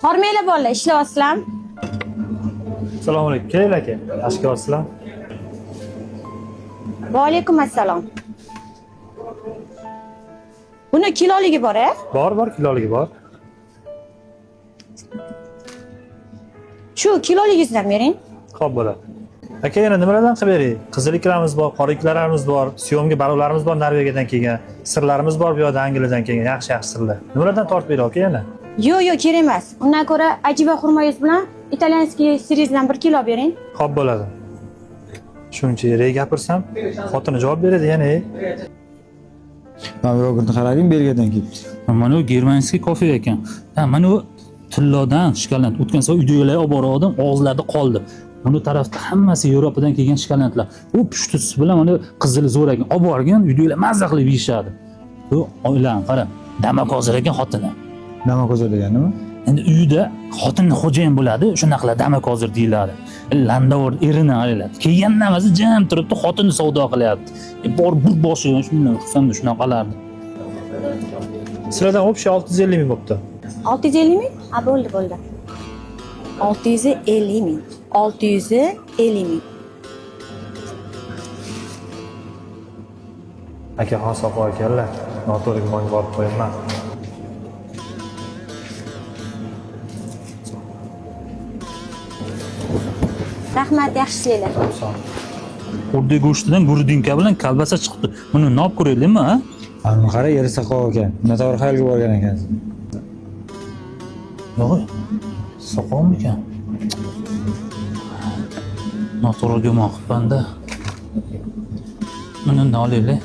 Hormanglar bolalar, ishlayapsizlarmi? Assalomu alaykum. Keling aka. Yaxshi kelyapsizlar? Va alaykum assalom. Buni kiloligi bor, a? Bor, kiloligi bor. Shu kiloligingizni bering. Xo'p bo'ladi. Aka, yana nimalardan qilib bering? Qizil iklarimiz bor, qora iklarimiz bor, syomga barovlarimiz bor Norvegiyadan kelgan, sirlarimiz bor bu yoqda Angliyadan kelgan, yaxshi sirlar. Nimalardan tortib bering aka yana? Yo'q, kerak emas. Undan ko'ra ajiba xurmoyingiz bilan italyanskiy siringizdan 1 kilo bering. Xo'p bo'ladi. Shuncha yerga gapirsam, xotini javob beradi yana. Mana yogurtni qarang, Belgiyadan kelibdi. Mana bu germanskiy kofe ekan. Ha, mana bu tillodan shkolant. O'tgan safar uydagilar olib borgandim, og'izlarida qoldi. Buni tarafda hammasi Yevropadan kelgan shkolantlar. U pushtisi bilan mana qizili zo'r ekan. Olib borgan, uydagilar mazza qilib yeyishadi. Bu oilam, qara, damak hozir ekan xotini. Damak hozir degani nima? Endi uyda xotin xo'jayin bo'ladi, shunaqa damak hozir deyiladi. Landavor erini oladi. Kelgandan o'zi jam turibdi, xotinni savdo qilyapti. Bor bir boshi shunday xursand shunaqalardi. Sizlardan общий 650 ming bo'pti. 650 ming? Ha, bo'ldi. 650 ming. 650 ming. Aka, hosob ekanlar. Noto'g'ri gumonga borib qo'yaman. Rahmat, yaxshi ishlaylar. O'rdak go'shtidan gurdinka bilan kolbasa chiqdi. Buni nop ko'raylikmi, ha? Ana qara, yeri saqov ekan. Noto'g'ri xayolga borgan ekansiz. Yo'q. Soqolmi ekan? Noto'g'ri gumon qilibman-da. Buni olaylik.